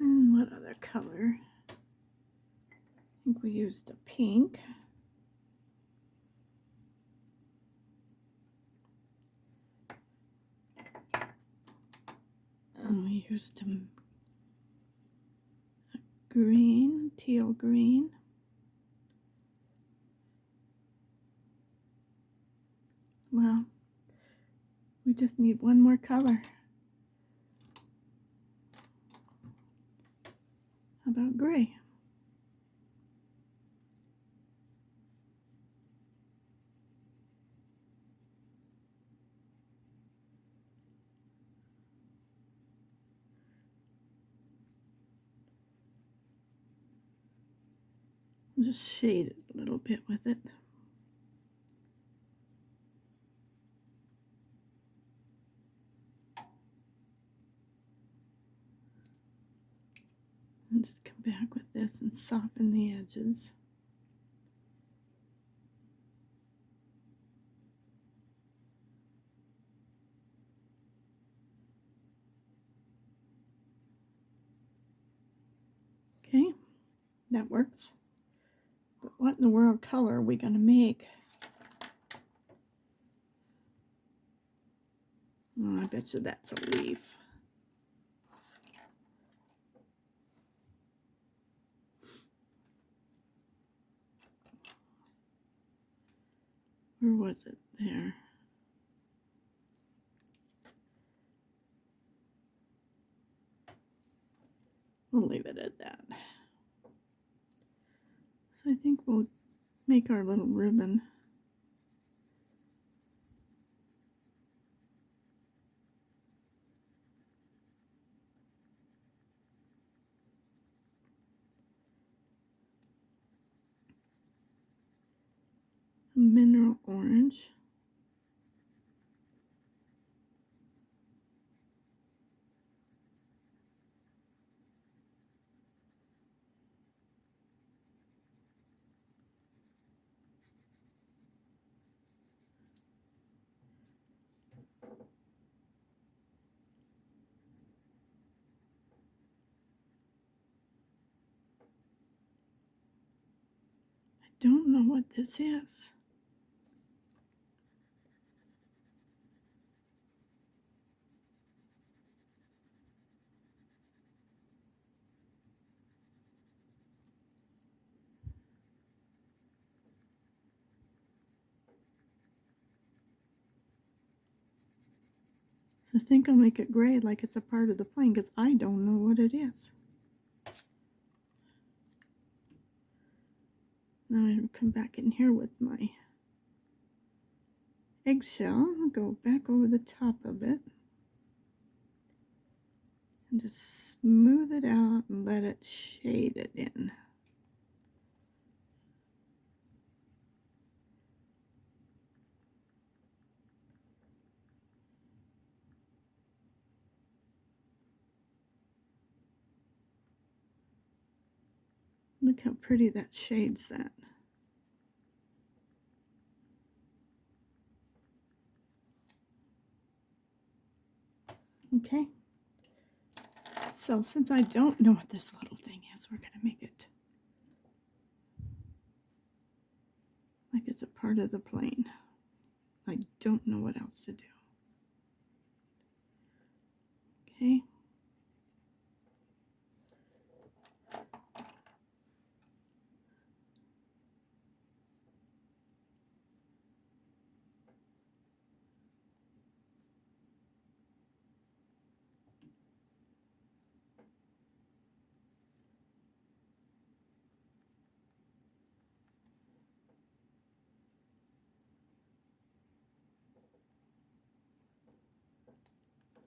And what other color? I think we used a pink. And we used a green, teal green. Well, we just need one more color. How about gray? Just shade it a little bit with it. And just come back with this and soften the edges. Okay, that works. But what in the world color are we going to make? Oh, I bet you that's a leaf. Where was it? There. We'll leave it at that. So I think we'll make our little ribbon. A mineral orange. don't know what this is. I think I'll make it gray like it's a part of the plane because I don't know what it is. Now I come back in here with my eggshell. I'll go back over the top of it and just smooth it out and let it shade it in. Look how pretty that shades that. Okay. So since I don't know what this little thing is, we're going to make it like it's a part of the plane. I don't know what else to do. Okay.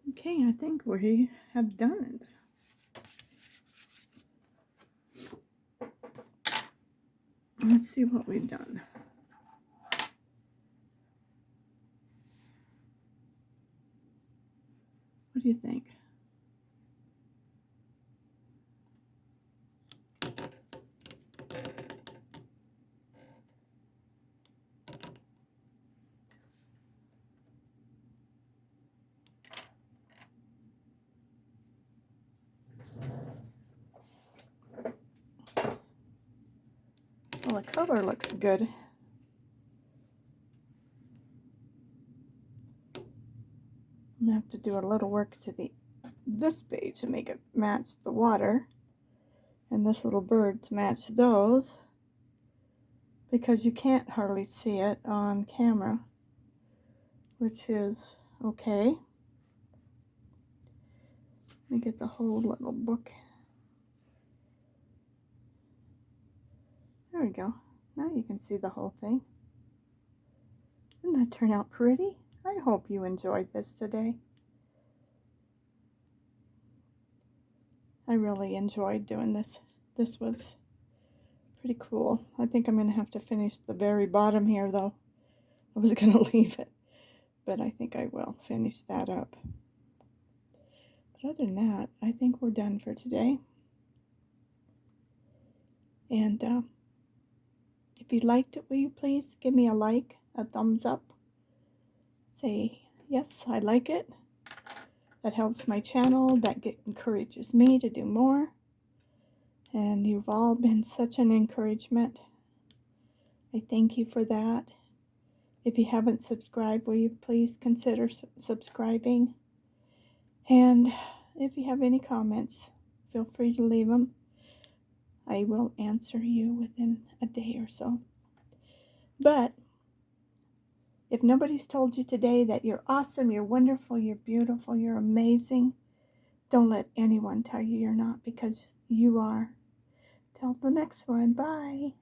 Okay, I think we have done it. Let's see what we've done. What do you think? Well, the color looks good. I'm gonna have to do a little work to this page to make it match the water, and this little bird to match those, because you can't hardly see it on camera, which is okay. Let me get the whole little book. There we go. Now you can see the whole thing. Didn't that turn out pretty? I hope you enjoyed this today. I really enjoyed doing this. This was pretty cool. I think I'm going to have to finish the very bottom here, though. I was going to leave it, but I think I will finish that up. But other than that, I think we're done for today. And if you liked it, will you please give me a like, a thumbs up? Say, yes, I like it. That helps my channel. That encourages me to do more. And you've all been such an encouragement. I thank you for that. If you haven't subscribed, will you please consider subscribing? And if you have any comments, feel free to leave them. I will answer you within a day or so. But if nobody's told you today that you're awesome, you're wonderful, you're beautiful, you're amazing, don't let anyone tell you you're not, because you are. Till the next one. Bye.